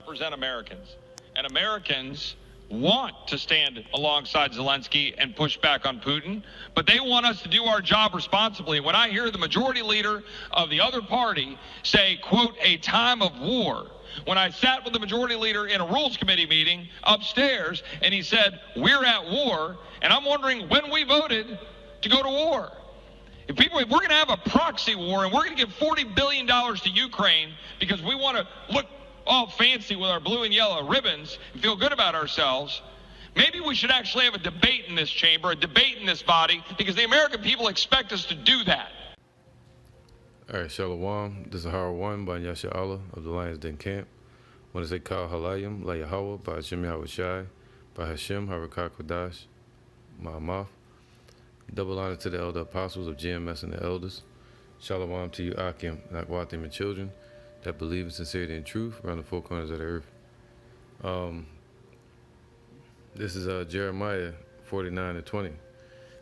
represent Americans. And Americans want to stand alongside Zelensky and push back on Putin, but they want us to do our job responsibly. When I hear the majority leader of the other party say, quote, a time of war, when I sat with the majority leader in a rules committee meeting upstairs and he said, we're at war, and I'm wondering when we voted to go to war. If we're going to have a proxy war and we're going to give $40 billion to Ukraine because we want to look all fancy with our blue and yellow ribbons and feel good about ourselves, maybe we should actually have a debate in this chamber, a debate in this body, because the American people expect us to do that. All right, Shalom. This is Hara 1 by Yasha Allah of the Lions Den Camp. When I say Kal Halayim, La Yahweh, by Hashem Yahweh Shai, by Hashem Harakah Kodash, Ma'amaf. Double honor to the elder apostles of GMS and the elders. Shalom to you, Akim, Nakwatim, and children that believe in sincerity and truth around the four corners of the earth. This is Jeremiah 49:20. It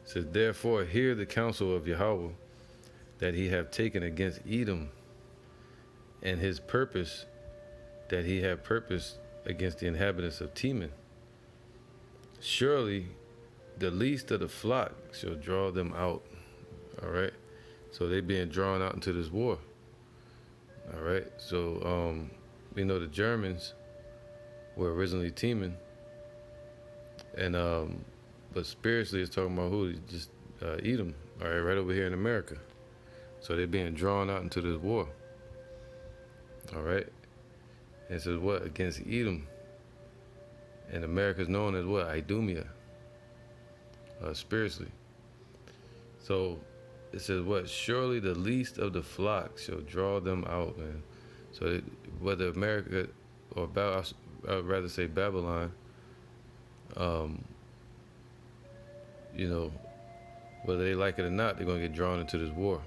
says, therefore hear the counsel of Yahweh that he have taken against Edom, and his purpose that he have purposed against the inhabitants of Teman. Surely the least of the flock shall draw them out. All right. So they being drawn out into this war. All right. So, we know the Germans were originally Teman, and, but spiritually it's talking about who? Just Edom. All right. Over here in America. So they're being drawn out into this war. All right. And it says what? Against Edom. And America is known as what? Idumea. Spiritually. So it says what? Surely the least of the flock shall draw them out, man. So that whether America, or I'd rather say Babylon, you know, whether they like it or not, they're going to get drawn into this war.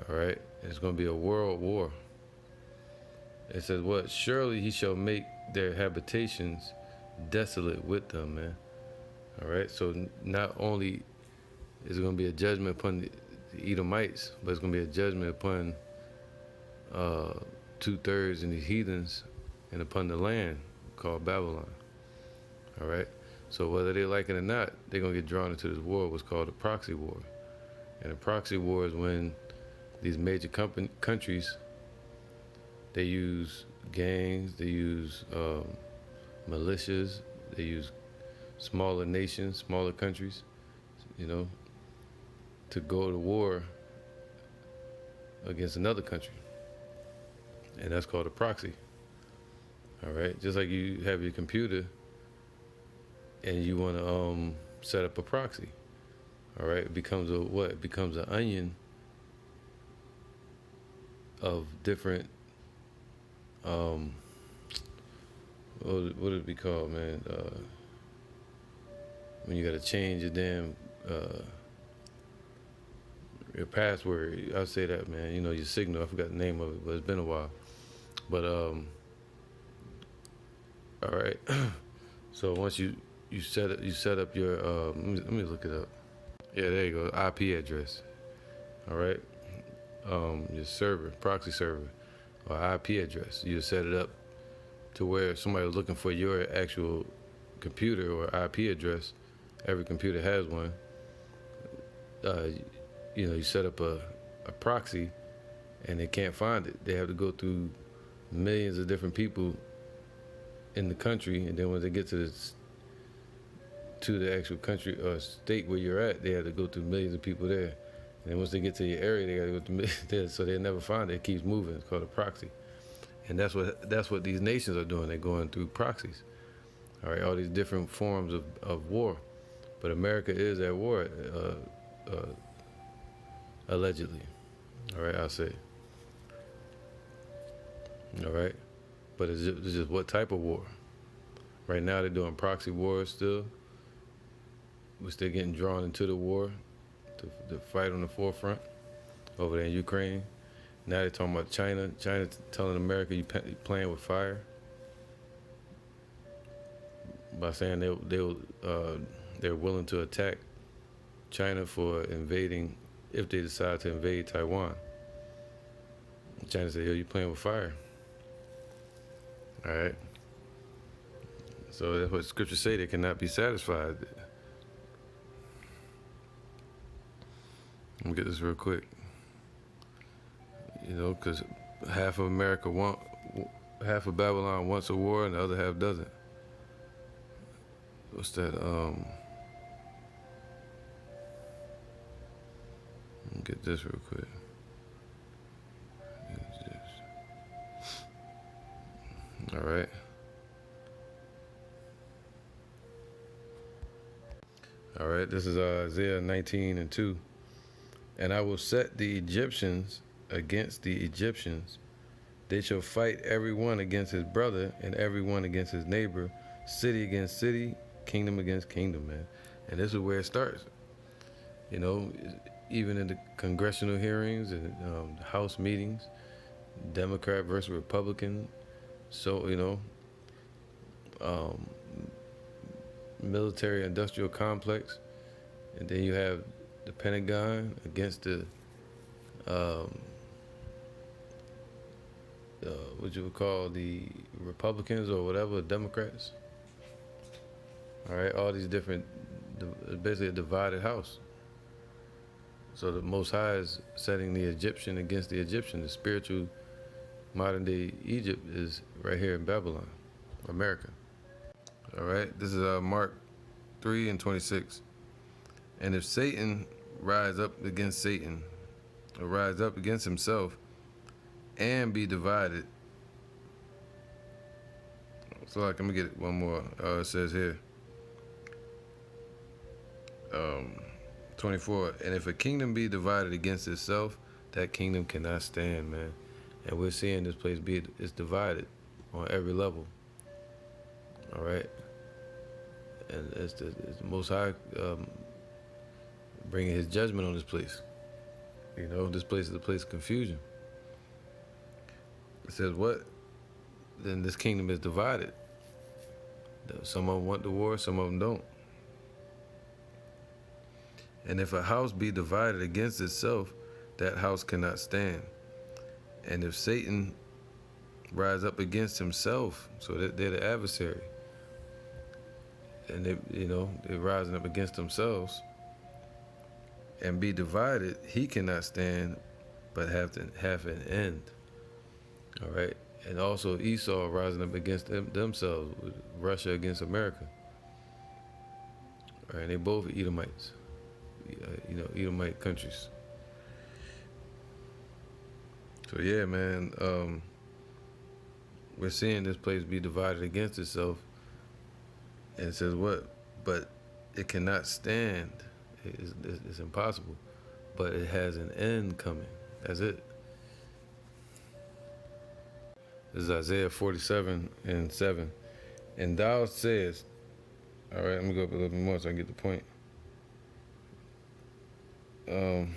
All right. And it's going to be a world war. It says what? Surely he shall make their habitations desolate with them, man. All right, so not only is it going to be a judgment upon the Edomites, but it's going to be a judgment upon 2/3 in the heathens and upon the land called Babylon. All right, so whether they like it or not, they're going to get drawn into this war, what's called a proxy war. And a proxy war is when these major countries, they use gangs, they use militias, they use smaller nations, smaller countries, you know, to go to war against another country. And that's called a proxy. All right. Just like you have your computer and you want to set up a proxy. All right. It becomes a what? It becomes an onion of different, what would it be called, man? When you got to change your damn, your password. I'll say that, man. You know, your signal. I forgot the name of it, but it's been a while. But, all right. So once you set up your, let me look it up. Yeah, there you go. IP address. All right. Your server, proxy server, or IP address. You set it up to where somebody was looking for your actual computer or IP address. Every computer has one. You know, you set up a proxy and they can't find it. They have to go through millions of different people in the country, and then when they get to the actual country or state where you're at, they have to go through millions of people there. And then once they get to your area, they got to go through millions there, so they never find it. It keeps moving. It's called a proxy. And that's what these nations are doing. They're going through proxies. All right, all these different forms of war. But America is at war, allegedly. All right, I'll say. All right, but it's just what type of war? Right now they're doing proxy wars still. We're still getting drawn into the war to fight on the forefront over there in Ukraine. Now they're talking about China. China telling America you playing with fire by saying they're willing to attack China for invading, if they decide to invade Taiwan. China said, yo, you playing with fire. All right. So that's what scriptures say, they cannot be satisfied. Let me get this real quick. You know, because half of half of Babylon wants a war and the other half doesn't. What's that? Let me get this real quick. All right. All right, this is Isaiah 19:2. And I will set the Egyptians against the Egyptians. They shall fight every one against his brother and every one against his neighbor, city against city, kingdom against kingdom, man. And this is where it starts. You know, even in the congressional hearings and House meetings, Democrat versus Republican. So, you know, military-industrial complex, and then you have the Pentagon against the what you would call the Republicans or whatever, Democrats. All right, all these different, basically a divided house. So the Most High is setting the Egyptian against the Egyptian. The spiritual modern-day Egypt is right here in Babylon, America. All right, this is Mark 3:26. And if Satan rise up against Satan, or rise up against himself, and be divided. So like, let me get one more. It says here, 24. And if a kingdom be divided against itself, that kingdom cannot stand, man. And we're seeing this place it's divided on every level. All right. And it's the Most High bringing his judgment on this place. You know, this place is a place of confusion. It says what? Then this kingdom is divided. Some of them want the war, some of them don't. And if a house be divided against itself, that house cannot stand. And if Satan rise up against himself, so that they're the adversary, and they're rising up against themselves, and be divided, he cannot stand, but have an end. All right, and also Esau rising up against themselves, Russia against America. All right, and they both Edomites, Edomite countries. So yeah, man, we're seeing this place be divided against itself, and it says what? But it cannot stand. It's impossible, but it has an end coming. That's it. This is Isaiah 47:7. And thou sayest, all right, let me go up a little bit more so I can get the point. This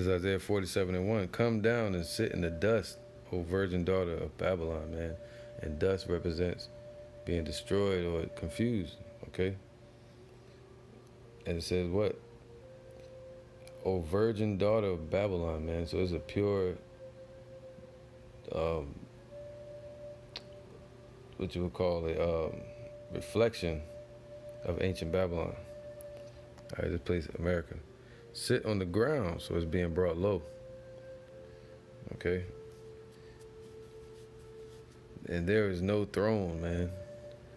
is Isaiah 47:1. Come down and sit in the dust, O virgin daughter of Babylon, man. And dust represents being destroyed or confused, okay? And it says what? O virgin daughter of Babylon, man. So it's a pure, what you would call a reflection of ancient Babylon. All right, this place, America. Sit on the ground, so it's being brought low. Okay? And there is no throne, man.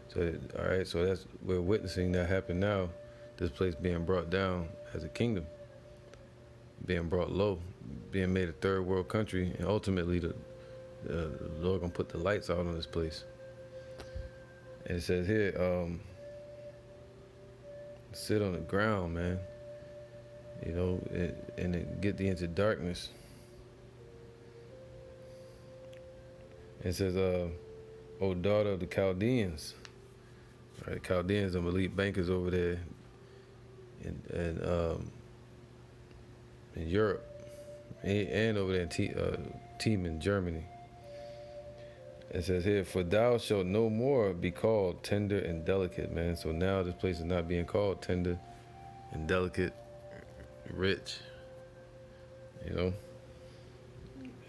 So, all right, so we're witnessing that happen now. This place being brought down as a kingdom, being brought low, being made a third world country, and ultimately the Lord gonna put the lights out on this place. And it says here, sit on the ground, man. You know, and then get thee into darkness. It says, O daughter of the Chaldeans. All right, Chaldeans, them elite bankers over there in Europe, and over there in Team in Germany. It says here, for thou shalt no more be called tender and delicate, man. So now this place is not being called tender and delicate, rich, you know,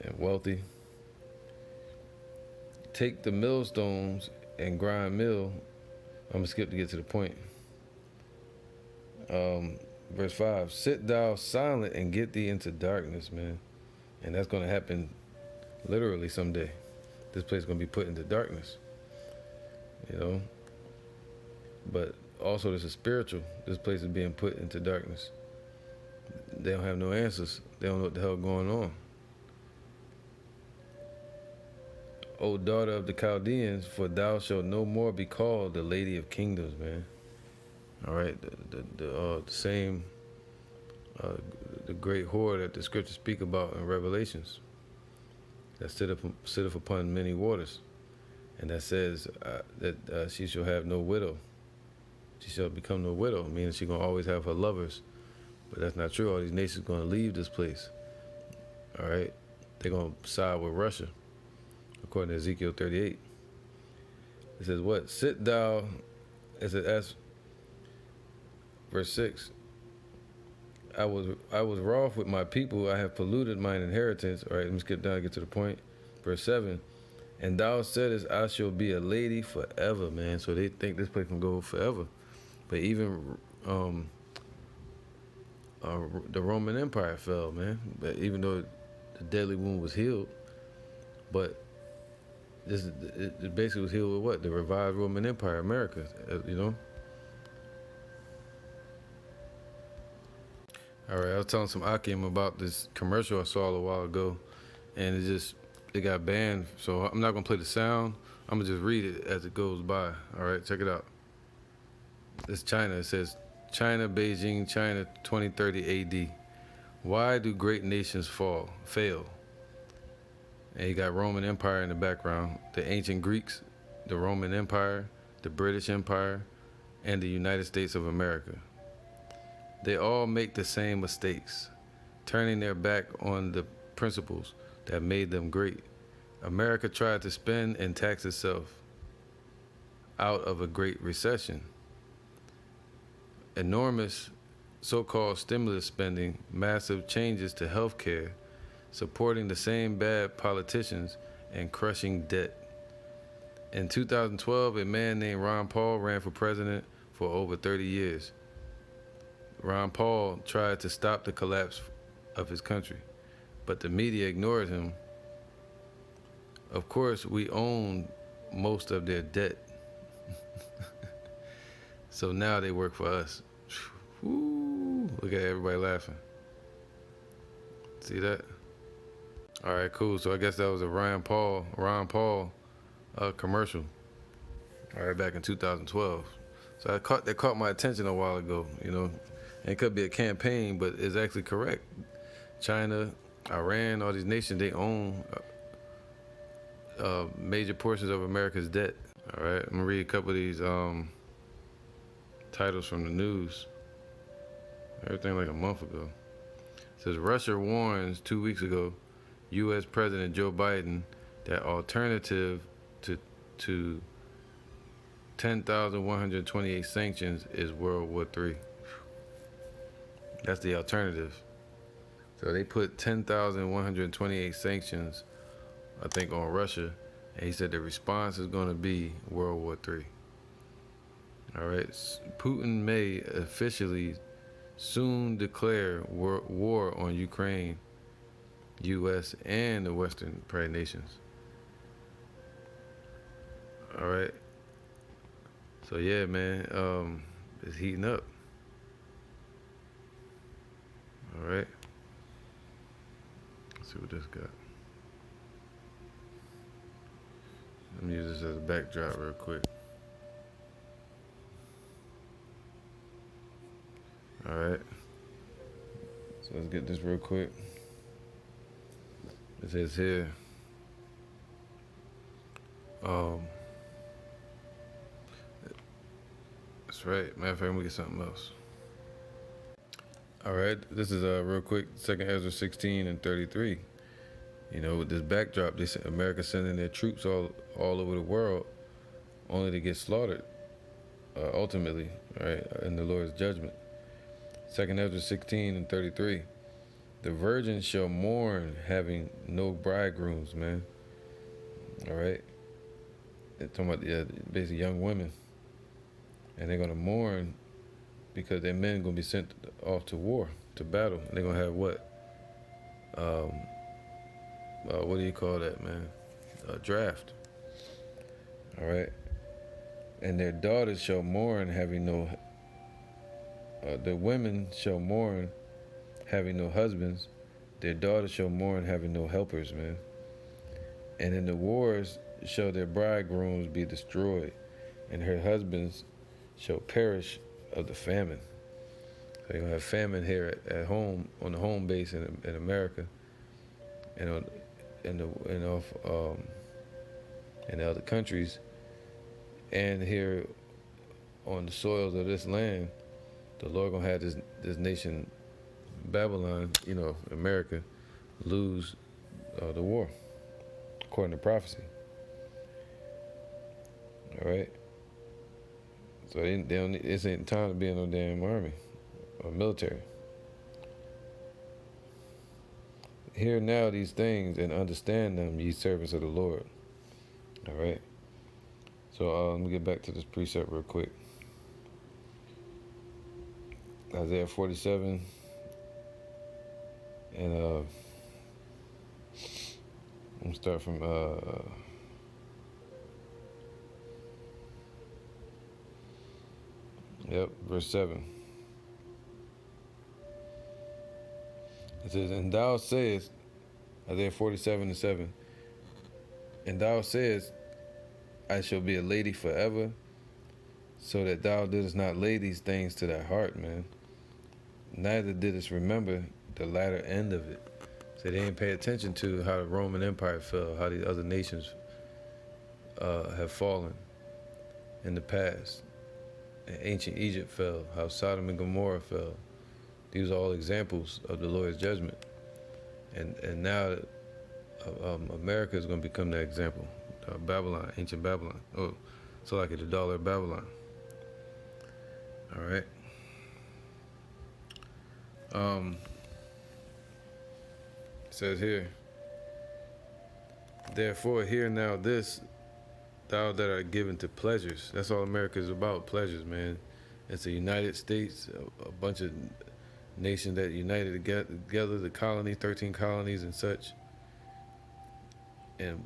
and wealthy. take the millstones and grind mill. I'm gonna skip to get to the point. Verse 5, sit thou silent and get thee into darkness, man. And that's gonna happen literally someday. This place is gonna be put into darkness, you know. But also this is spiritual. This place is being put into darkness. They don't have no answers. They don't know what the hell going on. O daughter of the Chaldeans, for thou shalt no more be called the Lady of Kingdoms, man. All right, the same, the great whore that the scriptures speak about in Revelations, that sitteth upon many waters, and that says that she shall have no widow. She shall become no widow, meaning she's gonna always have her lovers. But that's not true. All these nations gonna leave this place. All right, they're gonna side with Russia, according to Ezekiel 38. It says what? Sit thou. It says, verse 6. I was wroth with my people. I have polluted mine inheritance. All right, let me skip down and get to the point. Verse 7. And thou saidest, I shall be a lady forever, man. So they think this place can go forever. But even the Roman Empire fell, man. But even though the deadly wound was healed, but it basically was healed with what? The revived Roman Empire, America, you know? All right, I was telling some Akim about this commercial I saw a while ago, and it got banned. So I'm not gonna play the sound. I'm gonna just read it as it goes by. All right, check it out. It's China. It says, China, Beijing, China, 2030 AD. Why do great nations fail? And you got Roman Empire in the background, the ancient Greeks, the Roman Empire, the British Empire, and the United States of America. They all make the same mistakes, turning their back on the principles that made them great. America tried to spend and tax itself out of a great recession. Enormous so-called stimulus spending, massive changes to health care, supporting the same bad politicians, and crushing debt. In 2012, a man named Ron Paul ran for president for over 30 years. Ron Paul tried to stop the collapse of his country, but the media ignored him. Of course, we own most of their debt. So now they work for us. Woo, look at everybody laughing. See that? All right, cool. So I guess that was a Ron Paul commercial. All right, back in 2012. So that caught my attention a while ago, you know. And it could be a campaign, but it's actually correct. China, Iran, all these nations, they own major portions of America's debt. All right, I'm gonna read a couple of these titles from the news. Everything like a month ago. It says Russia warns 2 weeks ago, U.S. President Joe Biden, that alternative to 10,128 sanctions is World War III. That's the alternative. So they put 10,128 sanctions, I think, on Russia, and he said the response is going to be World War III. All right, Putin may officially soon declare war on Ukraine, U.S., and the Western prairie nations. All right. So yeah, man, it's heating up. All right. Let's see what this got. Let me use this as a backdrop real quick. All right. So let's get this real quick. It says here, that's right. Matter of fact, we get something else. All right, this is real quick. 2 Ezra 16 and 33. You know, with this backdrop, America sending their troops all over the world, only to get slaughtered, ultimately, right, in the Lord's judgment. 2 Ezra 16 and 33. The virgins shall mourn, having no bridegrooms, man. All right. They're talking about basically young women, and they're gonna mourn because their men gonna be sent off to war, to battle. And they're gonna have um, what do you call that, man? A draft. All right. And their daughters shall mourn, having no. The women shall mourn, having no husbands. Their daughters shall mourn, having no helpers, man. And in the wars shall their bridegrooms be destroyed, and her husbands shall perish of the famine. So you're gonna have famine here at home, on the home base in America, and on in the other countries, and here on the soils of this land, the Lord gonna have this nation, Babylon, America, lose the war, according to prophecy. All right. So they don't. This ain't time to be in no damn army or military. Hear now these things and understand them, ye servants of the Lord. All right. So let me get back to this precept real quick. Isaiah 47, and I'm gonna start from verse 7. It says, and thou sayest, Isaiah 47:7, and thou sayest, I shall be a lady forever, so that thou didst not lay these things to thy heart, man. Neither didst remember the latter end of it. So they didn't pay attention to how the Roman Empire fell, how these other nations have fallen in the past. And ancient Egypt fell, how Sodom and Gomorrah fell. These are all examples of the Lord's judgment. And now America is going to become that example. Babylon, ancient Babylon. Oh, so like the dollar of Babylon. All right. It says here, therefore hear now this, thou that art given to pleasures. That's all America is about, pleasures, man. It's the United States, a bunch of nations that united together, the colony, 13 colonies and such, and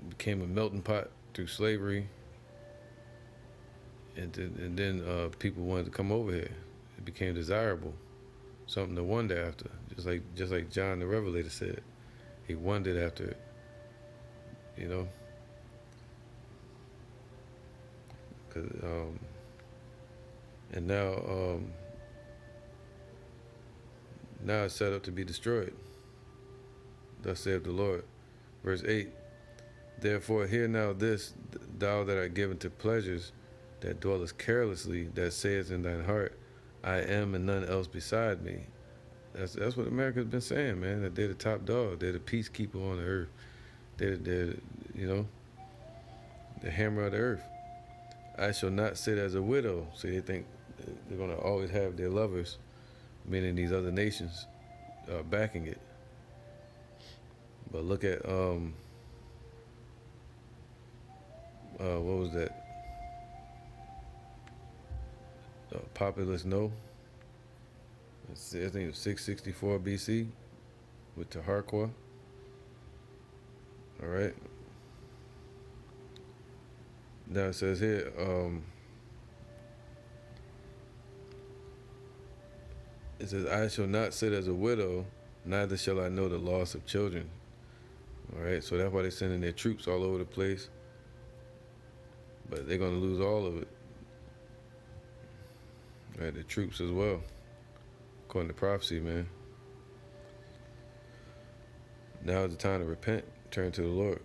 became a melting pot through slavery. And then people wanted to come over here. It became desirable, something to wonder after. Just like John the Revelator said, he wondered after it. And now it's set up to be destroyed. Thus saith the Lord. Verse 8, therefore hear now this, thou that art given to pleasures, that dwellest carelessly, that sayest in thine heart, I am and none else beside me. That's what America's been saying, man, that they're the top dog. They're the peacekeeper on the earth. They're the hammer of the earth. I shall not sit as a widow. So they think they're going to always have their lovers, meaning these other nations, backing it. But look at, what was that? Populist No. I think it was 664 BC with Taharqua. All right. Now it says here, it says, I shall not sit as a widow, neither shall I know the loss of children. All right, so that's why they're sending their troops all over the place. But they're going to lose all of it. All right, the troops as well, according to prophecy, man. Now is the time to repent, turn to the Lord.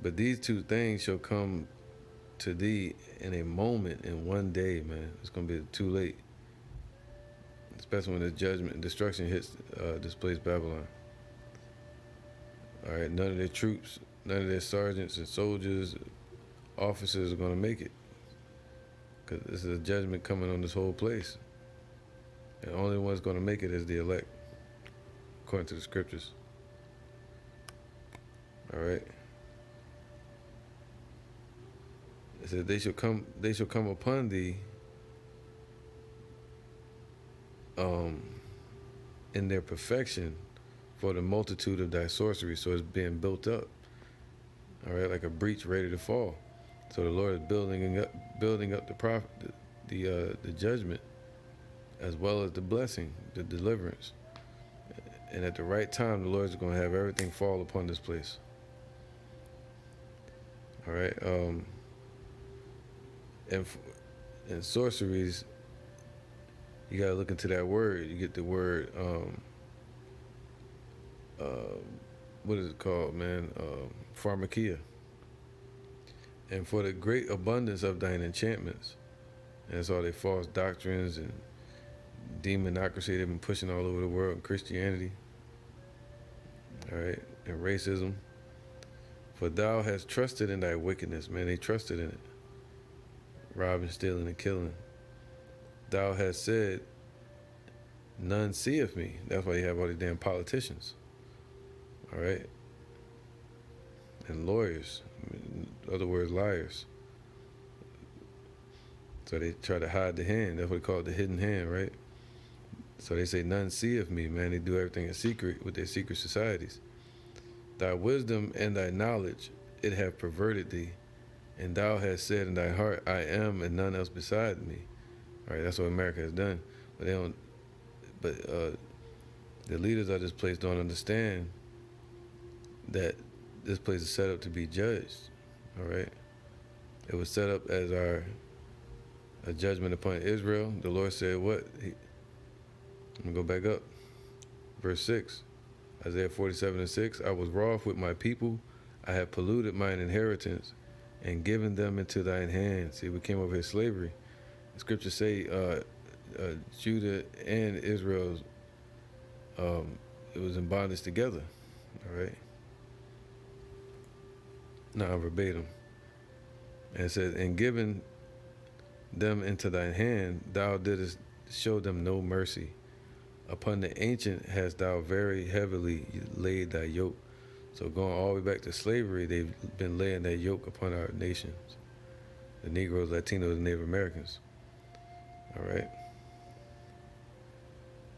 But these two things shall come to thee in a moment, in one day, man. It's going to be too late. Especially when the judgment and destruction hits displaced Babylon. All right, none of their troops, none of their sergeants and soldiers, officers are going to make it. Because this is a judgment coming on this whole place. And the only one that's going to make it is the elect, according to the scriptures. All right. It said they shall come upon thee in their perfection for the multitude of thy sorcery. So it's being built up. All right, like a breach ready to fall. So the Lord is building up the judgment, as well as the blessing, the deliverance. And at the right time, the Lord is going to have everything fall upon this place. All right. And sorceries, you got to look into that word. You get the word, what is it called, man? Pharmakia. And for the great abundance of thine enchantments. And that's all their false doctrines and demonocracy they've been pushing all over the world, and Christianity. All right. And racism. For thou hast trusted in thy wickedness, man. They trusted in it. Robbing, stealing, and killing. Thou hast said, none seeth me. That's why you have all these damn politicians. All right? And lawyers. In other words, liars. So they try to hide the hand. That's what they call it, the hidden hand, right? So they say, none seeth me, man. They do everything in secret with their secret societies. Thy wisdom and thy knowledge, it have perverted thee. And thou hast said in thy heart, I am, and none else beside me. All right, that's what America has done. But they don't. But the leaders of this place don't understand that this place is set up to be judged. All right, it was set up as a judgment upon Israel. The Lord said, "What?" I'm gonna go back up, verse 6, Isaiah 47:6. I was wroth with my people; I have polluted mine inheritance, and given them into thine hand. See, we came over here slavery. The scriptures say Judah and Israel, it was in bondage together. All right. Now verbatim. And it says, and given them into thine hand, thou didst show them no mercy. Upon the ancient hast thou very heavily laid thy yoke. So going all the way back to slavery, they've been laying that yoke upon our nations. The Negroes, Latinos, and Native Americans. All right.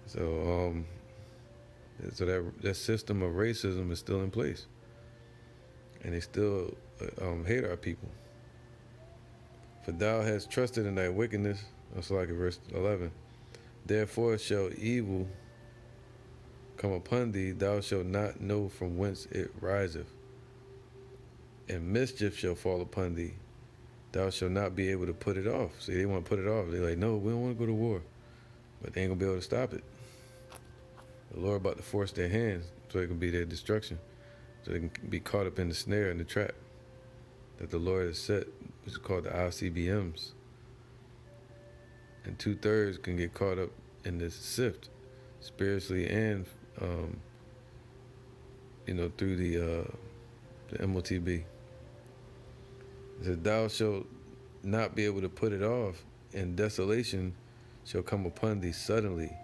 So that system of racism is still in place. And they still hate our people. For thou hast trusted in thy wickedness. That's like in verse 11. Therefore shall evil come upon thee, thou shalt not know from whence it riseth. And mischief shall fall upon thee, thou shalt not be able to put it off. See, they want to put it off. They're like, no, we don't want to go to war. But they ain't going to be able to stop it. The Lord about to force their hands so it can be their destruction. So they can be caught up in the snare and the trap that the Lord has set, which is called the ICBMs. And 2/3 can get caught up in this sift, spiritually and, through the MOTB. It says, thou shalt not be able to put it off, and desolation shall come upon thee suddenly,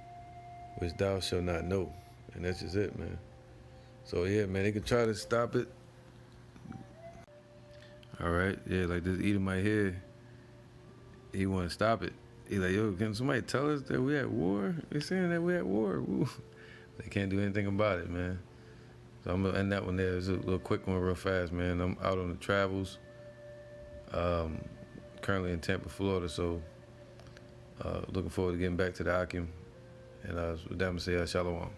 which thou shalt not know. And that's just it, man. So yeah, man, they can try to stop it. All right, yeah, like this Edomite here, he want to stop it. He like, yo, can somebody tell us that we at war? They're saying that we at war. Woo. They can't do anything about it, man. So I'm gonna end that one there. It's a little quick one, real fast, man. I'm out on the travels. Currently in Tampa, Florida. So looking forward to getting back to the Akim. And with that, I'm gonna say shalom.